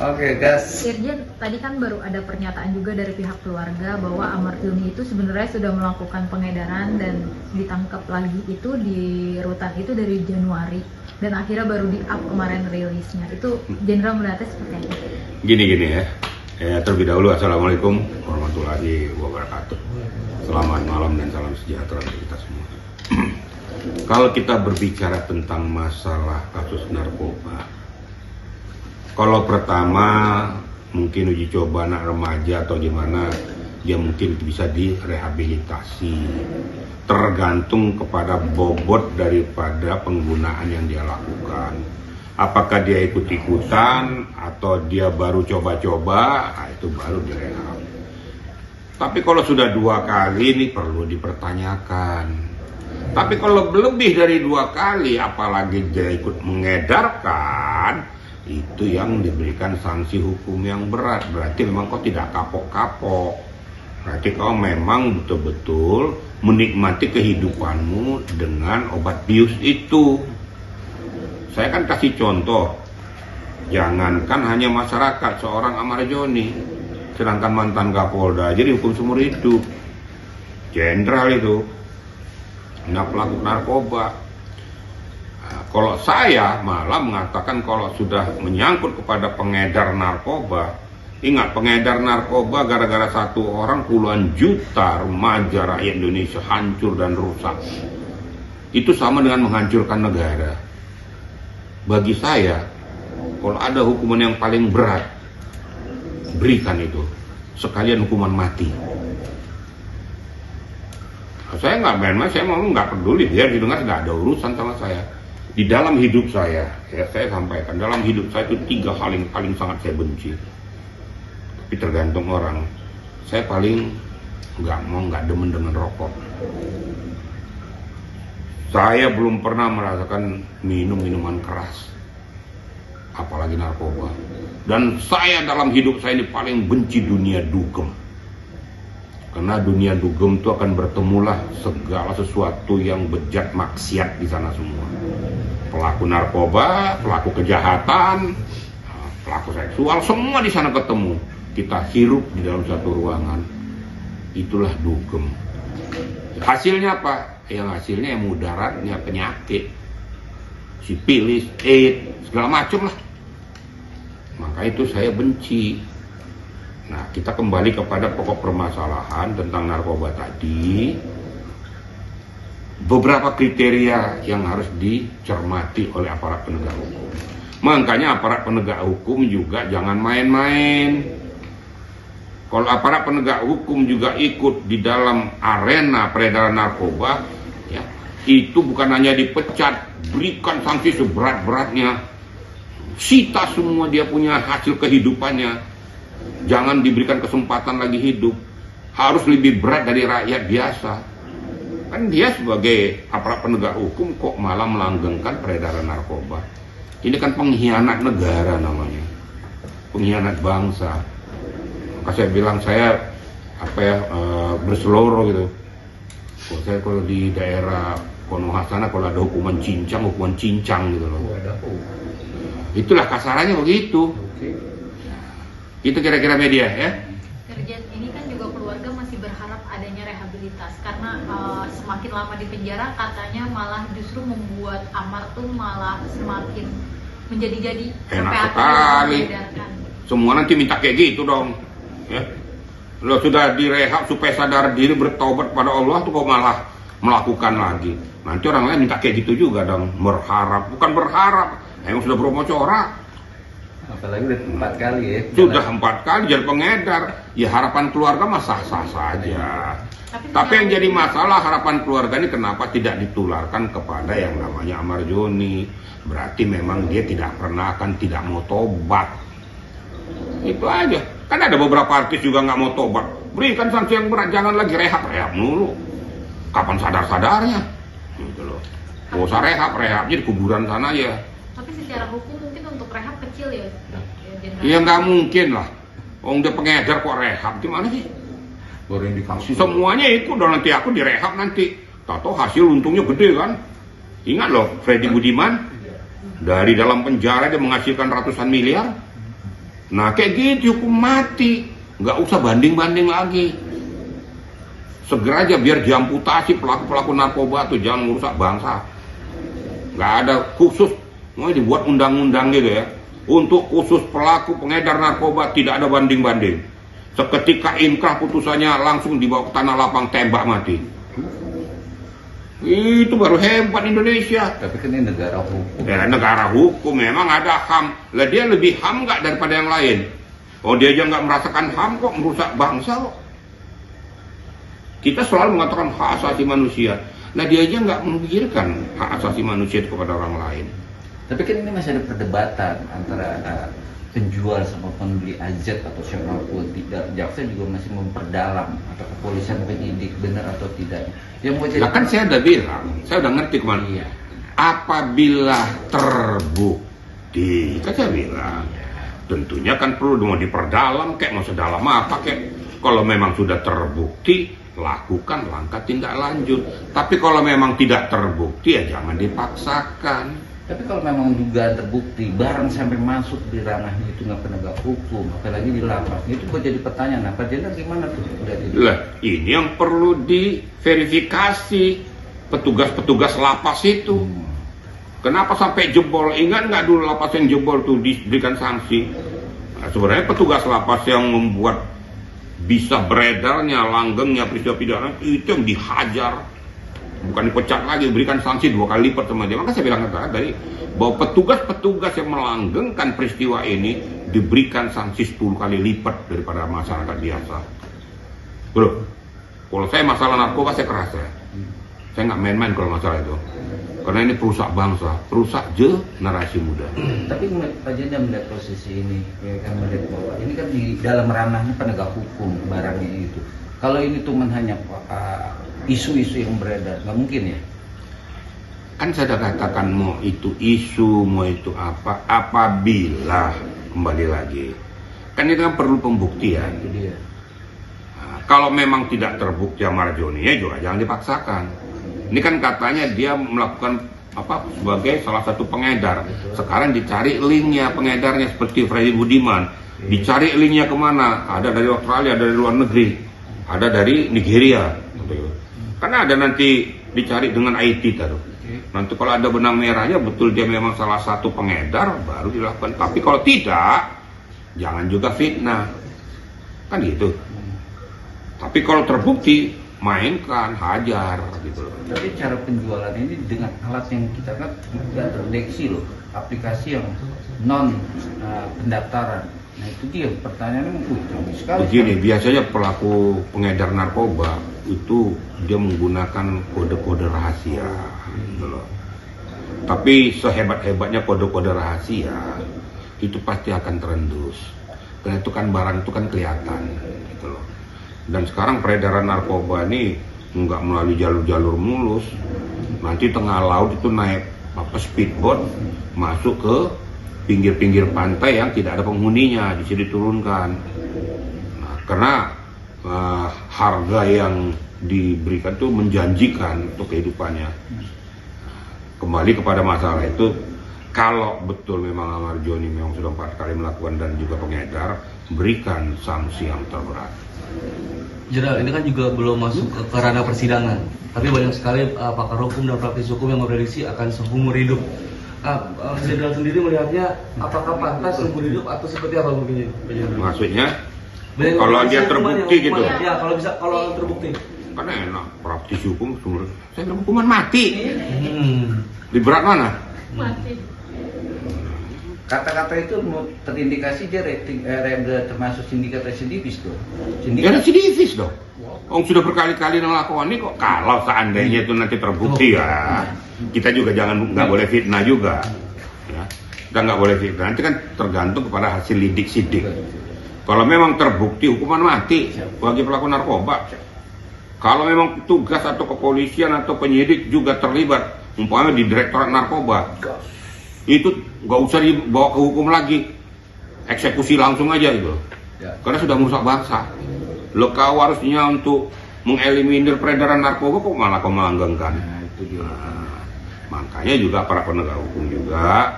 Oke, gas. Irjen, tadi kan baru ada pernyataan juga dari pihak keluarga bahwa Ahmad Joni itu sebenarnya sudah melakukan pengedaran dan ditangkap lagi itu di rutan itu dari Januari dan akhirnya baru di-up kemarin rilisnya. Itu Jenderal melihatnya seperti apa? Gini ya. Terlebih dahulu assalamualaikum warahmatullahi wabarakatuh. Selamat malam dan salam sejahtera untuk kita semua. Kalau kita berbicara tentang masalah kasus narkoba, kalau pertama mungkin uji coba anak remaja atau gimana, dia mungkin bisa direhabilitasi, tergantung kepada bobot daripada penggunaan yang dia lakukan. Apakah dia ikut-ikutan atau dia baru coba-coba, itu baru direhab. Tapi kalau sudah 2 kali ini perlu dipertanyakan. Tapi kalau lebih dari 2 kali, apalagi dia ikut mengedarkan, itu yang diberikan sanksi hukum yang berat. Berarti memang kau tidak kapok-kapok. Berarti kau memang betul-betul menikmati kehidupanmu dengan obat bius itu. Saya kan kasih contoh, jangankan hanya masyarakat, seorang Ahmad Joni, sedangkan mantan Kapolda jadi hukum seumur hidup, jenderal itu, pelaku narkoba. Kalau saya malah mengatakan kalau sudah menyangkut kepada pengedar narkoba, ingat pengedar narkoba gara-gara 1 orang puluhan juta remaja rakyat Indonesia hancur dan rusak. Itu sama dengan menghancurkan negara. Bagi saya, kalau ada hukuman yang paling berat, berikan itu, sekalian hukuman mati. Saya nggak main-main, saya mau nggak peduli, biar didengar nggak ada urusan sama saya. Di dalam hidup saya, ya saya sampaikan, dalam hidup saya itu 3 hal yang paling sangat saya benci. Tapi tergantung orang. Saya paling nggak demen dengan rokok. Saya belum pernah merasakan minum minuman keras, apalagi narkoba. Dan saya dalam hidup saya ini paling benci dunia dugem. Karena dunia dugem itu akan bertemulah segala sesuatu yang bejat maksiat di sana semua. Pelaku narkoba, pelaku kejahatan, pelaku seksual, semua di sana ketemu. Kita hirup di dalam satu ruangan. Itulah dugem. Hasilnya apa? Yang hasilnya yang mudaratnya penyakit, sipilis, AIDS, segala macam lah. Maka itu saya benci. Nah, kita kembali kepada pokok permasalahan tentang narkoba tadi. Beberapa kriteria yang harus dicermati oleh aparat penegak hukum. Makanya aparat penegak hukum juga jangan main-main. Kalau aparat penegak hukum juga ikut di dalam arena peredaran narkoba, ya, itu bukan hanya dipecat, berikan sanksi seberat-beratnya, sita semua dia punya hasil kehidupannya. Jangan diberikan kesempatan lagi hidup. Harus lebih berat dari rakyat biasa. Kan dia sebagai aparat penegak hukum kok malah melanggengkan peredaran narkoba. Ini kan pengkhianat negara namanya, pengkhianat bangsa. Maka saya bilang saya berseloroh gitu. Saya kalau di daerah Konoha sana kalau ada hukuman cincang gitu loh. Itulah kasarannya begitu. Itu kira-kira media ya. Irjen, ini kan juga keluarga masih berharap adanya rehabilitas karena semakin lama di penjara katanya malah justru membuat Amar tuh malah semakin menjadi-jadi. Enak sekali. Semua nanti minta kayak gitu dong. Ya. Lo sudah direhab supaya sadar diri bertobat pada Allah tuh kok malah melakukan lagi. Nanti orang lain minta kayak gitu juga dong. Berharap, bukan berharap. Emang sudah bermocorak. Apalagi udah 4 kali ya. Sudah 4 kali jadi pengedar. Ya harapan keluarga mah sah-sah saja. Tapi yang jadi masalah harapan keluarga ini kenapa tidak ditularkan kepada yang namanya Ahmad Joni. Berarti memang dia tidak pernah akan tidak mau tobat. Itu aja. Kan ada beberapa artis juga nggak mau tobat. Berikan sanksi yang berat, jangan lagi rehab dulu. Kapan sadar-sadarnya? Gitu loh. Gak usah rehabnya di kuburan sana ya. Tapi secara hukum mungkin untuk rehab kecil ya. Iya nggak mungkin lah. Dia pengedar kok rehab gimana sih? Baru indikasi. Semuanya ikut dong, nanti aku direhab nanti. Tahu hasil untungnya gede kan? Ingat loh, Freddy Budiman dari dalam penjara dia menghasilkan ratusan miliar. Nah kayak gitu hukum mati, nggak usah banding-banding lagi. Segera aja biar diamputasi pelaku-pelaku narkoba tuh, jangan merusak bangsa. Nggak ada khusus, mau dibuat undang-undang gitu ya. Untuk khusus pelaku pengedar narkoba tidak ada banding-banding. Seketika inkrah putusannya langsung dibawa ke tanah lapang, tembak mati. Itu baru hebat Indonesia. Tapi kan ini negara hukum. Ya negara hukum, memang ada HAM. Lah dia lebih HAM nggak daripada yang lain? Oh dia aja nggak merasakan HAM kok, merusak bangsa kok. Kita selalu mengatakan hak asasi manusia. Nah dia aja nggak memikirkan hak asasi manusia itu kepada orang lain. Tapi kan ini masih ada perdebatan antara penjual sama pembeli ajet atau siapapun. Tidak, jaksa juga masih memperdalam atau kepolisian penyidik benar atau tidak. Yang mau jadi Lah kan saya udah bilang, saya udah ngerti kemana. Iya. Apabila terbukti, kan saya bilang, tentunya kan perlu mau diperdalam, kayak mau sedalam apa kayak. Kalau memang sudah terbukti, lakukan langkah tindak lanjut. Tapi kalau memang tidak terbukti, ya jangan dipaksakan. Tapi kalau memang dugaan terbukti, barang sampai masuk di ranahnya itu nggak penegak hukum, apalagi di lapas, itu kok jadi pertanyaan, apa jenderal gimana tuh? Lah, ini yang perlu diverifikasi petugas-petugas lapas itu. Kenapa sampai jebol? Ingat nggak dulu lapas yang jebol tuh diberikan sanksi? Nah, sebenarnya petugas lapas yang membuat bisa beredarnya langgengnya peristiwa pidana itu yang dihajar, bukan dipecat lagi, berikan sanksi 2 kali lipat sama dia. Maka saya bilang tadi bahwa petugas-petugas yang melanggengkan peristiwa ini diberikan sanksi 10 kali lipat daripada masyarakat biasa. Bro, kalau saya masalah narkoba saya keras ya. Saya nggak main-main kalau masalah itu. Karena ini perusak bangsa, perusak generasi muda. Tapi Pak Jenda melihat posisi ini, ya kan melihat bahwa ini kan di dalam ranahnya penegak hukum barangnya itu. Kalau ini cuma hanya isu-isu yang beredar, nggak mungkin ya? Kan saya sudah katakan mau itu isu, mau itu apa, apabila kembali lagi. Kan itu kan perlu pembuktian. Itu dia. Nah, kalau memang tidak terbukti Amarjoni ya juga jangan dipaksakan. Ini kan katanya dia melakukan apa sebagai salah satu pengedar. Sekarang dicari linknya pengedarnya seperti Freddy Budiman. Dicari linknya kemana? Ada dari Australia, ada dari luar negeri, ada dari Nigeria. Karena ada nanti dicari dengan IT taruh. Nanti kalau ada benang merahnya betul dia memang salah satu pengedar baru dilakukan. Tapi kalau tidak, jangan juga fitnah. Kan gitu. Tapi kalau terbukti mainkan, hajar gitu loh. Tapi cara penjualan ini dengan alat yang kita kan tidak terdeteksi loh, aplikasi yang non pendaftaran. Nah itu dia pertanyaannya canggih sekali. Begini, biasanya pelaku pengedar narkoba itu dia menggunakan kode-kode rahasia gitu loh. Tapi sehebat-hebatnya kode-kode rahasia itu pasti akan terendus. Karena itu kan barang itu kan kelihatan gitu loh. Dan sekarang peredaran narkoba ini nggak melalui jalur-jalur mulus. Nanti tengah laut itu naik speedboat masuk ke pinggir-pinggir pantai yang tidak ada penghuninya, di sini diturunkan. Nah, karena harga yang diberikan itu menjanjikan untuk kehidupannya. Kembali kepada masalah itu, kalau betul memang Amarjoni memang sudah 4 kali melakukan dan juga pengedar, berikan sanksi yang terberat. Jenderal, ini kan juga belum masuk ke ranah persidangan, tapi banyak sekali pakar hukum dan praktisi hukum yang memprediksi akan seumur hidup. Jenderal sendiri melihatnya apakah pantas seumur hidup atau seperti apa mungkin? Maksudnya, Banyak kalau dia praktisi hukuman terbukti yang gitu. hukuman- Ya, kalau terbukti. Kan enak, praktisi hukum seumur. Saya bilang hukuman mati. Hmm. Di berat mana? Kata-kata itu terindikasi dia termasuk sindikat residivis tuh. Ya residivis dong. Om sudah berkali-kali melakukan ini kok. Kalau seandainya itu nanti terbukti ya, kita juga nggak boleh fitnah juga. Ya, kita nggak boleh fitnah. Nanti kan tergantung kepada hasil lidik sidik. Kalau memang terbukti hukuman mati bagi pelaku narkoba. Kalau memang petugas atau kepolisian atau penyidik juga terlibat, umpamanya di Direktorat Narkoba, itu nggak usah dibawa ke hukum lagi, eksekusi langsung aja gitu. Karena sudah merusak bangsa. Lo kau harusnya untuk mengeliminir peredaran narkoba kok malah kau melanggengkan. Nah itu dia. Makanya juga para penegak hukum juga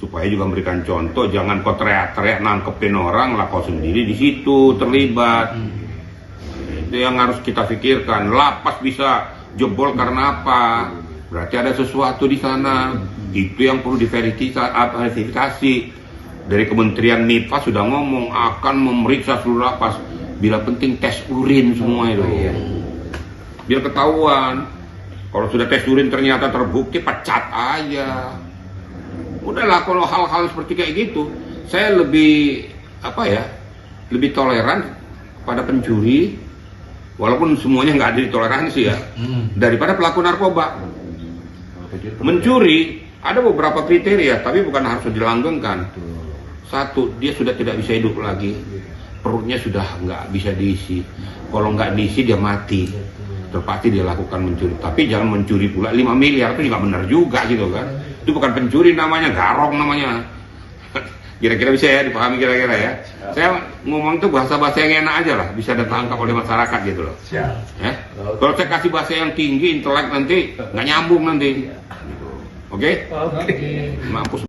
supaya juga memberikan contoh, jangan kau teriak-teriak nangkepin orang lah kau sendiri di situ terlibat. Itu yang harus kita pikirkan. Lapas bisa jebol karena apa? Berarti ada sesuatu di sana. Itu yang perlu diverifikasi. Dari Kementerian MIPA sudah ngomong akan memeriksa seluruh lapas. Bila penting tes urin semua itu. Biar ketahuan. Kalau sudah tes urin ternyata terbukti, pecat aja. Udahlah, kalau hal-hal seperti kayak gitu, saya lebih lebih toleran pada pencuri, walaupun semuanya nggak ada ditoleransi ya, daripada pelaku narkoba. Mencuri ada beberapa kriteria, tapi bukan harus dilanggengkan. Satu, dia sudah tidak bisa hidup lagi, perutnya sudah nggak bisa diisi. Kalau nggak diisi dia mati, terpaksa dia lakukan mencuri. Tapi jangan mencuri pula 5 miliar, itu juga benar juga gitu kan. Itu bukan pencuri namanya, garong namanya. Kira-kira bisa ya dipahami kira-kira ya. Saya ngomong tuh bahasa-bahasa yang enak aja lah, bisa ditangkap oleh masyarakat gitu loh. Ya? Kalau saya kasih bahasa yang tinggi, intelek nanti nggak nyambung nanti. Oke? Mampus.